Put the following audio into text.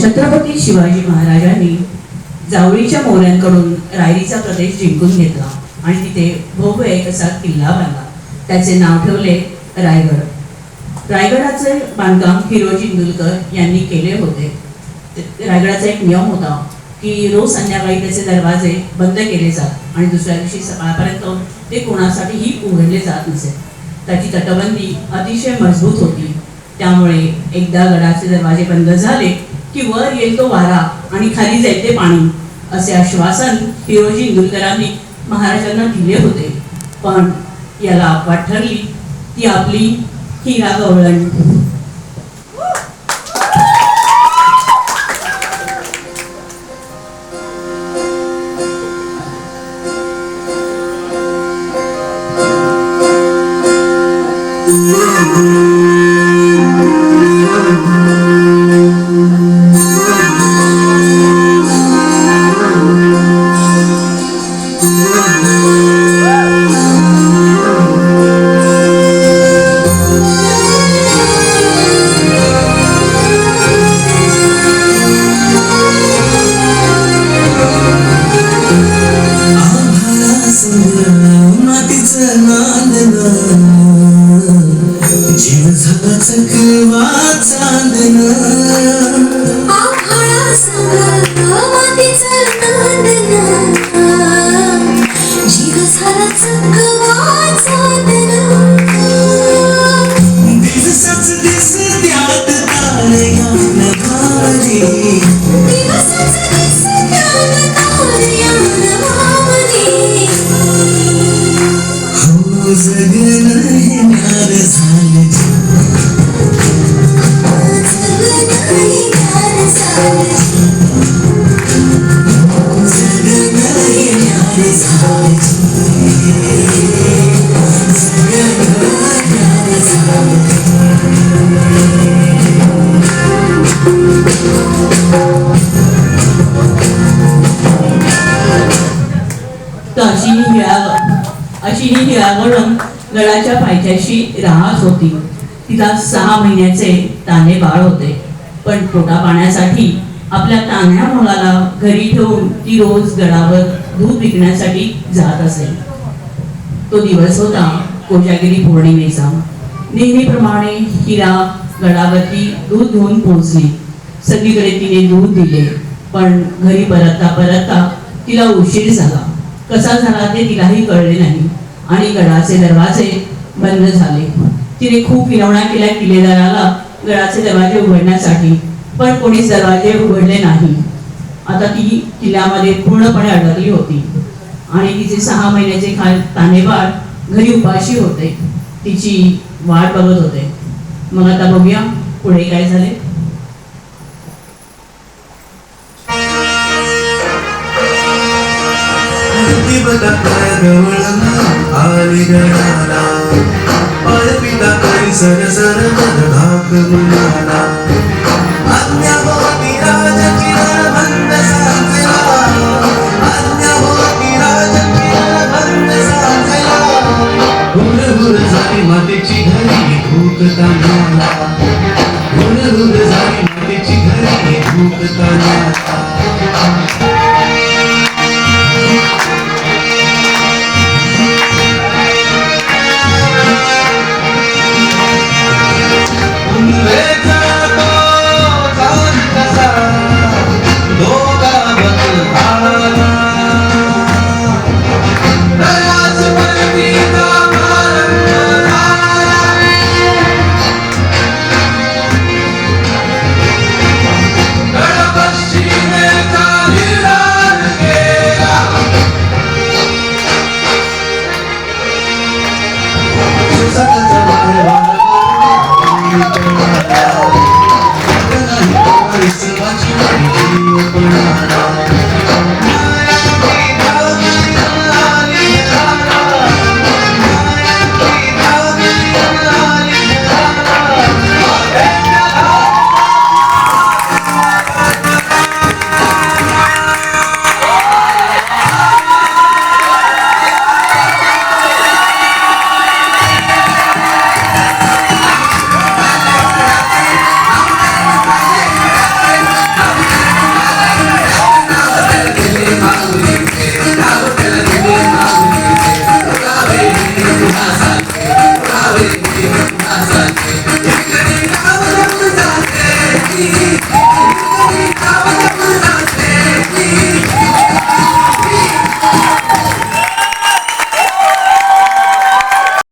छत्रपती शिवाजी महाराजांनी जावळीच्या मोऱ्यांकडून रायरीचा प्रदेश जिंकून घेतला आणि तिथे भव्य एक असा किल्ला बांधला. त्याचे नाव ठेवले रायगड. रायगडाचे बांधकाम हिरोजी इंदुलकर यांनी केले होते. रायगडाचा एक नियम होता की रोज संध्याकाळी त्याचे दरवाजे बंद केले जात आणि दुसऱ्या दिवशी सकाळपर्यंत ते कोणासाठीही उघडले जात नसे. त्याची तटबंदी अतिशय मजबूत होती. त्यामुळे एकदा गडाचे दरवाजे बंद झाले की वर येईल तो वारा आणि खाली जाईल ते पाणी असे आश्वासन हिरोजी इंदुलकरांनी महाराजांना दिले होते. पण याला अपवाद ठरली ती आपली हिरा गवळण. जीव झाला चकवा चांदन आभाळा संग मातीचं नांदन जीव झाला चकवा चांदन दिवसाच दिस त्यात तारयान भारी दिवसाच दिस त्यात तारयान भारी हो जगन हे न्यार झालं अशी ही हिरागडण गडाच्या पायथ्याशी राहत होती. तिला 6 महिन्याचे ताने बाळ होते. पण पोटा पाण्यासाठी आपल्या तान्ह्या मुलाला घरी ठेवून ती रोज गडावर दूध विकण्यासाठी जात असे. तो दिवस होता कोजागिरी पौर्णिमेचा. नेहमीप्रमाणे हिरा गडावरती दूध घेऊन पोहोचली. सगळीकडे तिने दूध दिले. पण घरी परतता तिला उशीर झाला. कसा झाला ते तिलाही कळले नाही आणि गडाचे दरवाजे बंद झाले. तिने खूप विनवण्या केल्या किल्लेदाराला गडाचे दरवाजे उघडण्यासाठी, पण कोणीच दरवाजे उघडले नाही. आता ती किल्ल्यामध्ये पूर्णपणे अडकली होती आणि तिचे 6 महिन्याचे तानेबाळ घरी उपाशी होते. तिची वाट बघत होते. मग आता बघूया पुढे काय झाले. आली गडाला पाय पिता करी सर सर धाक मुलाला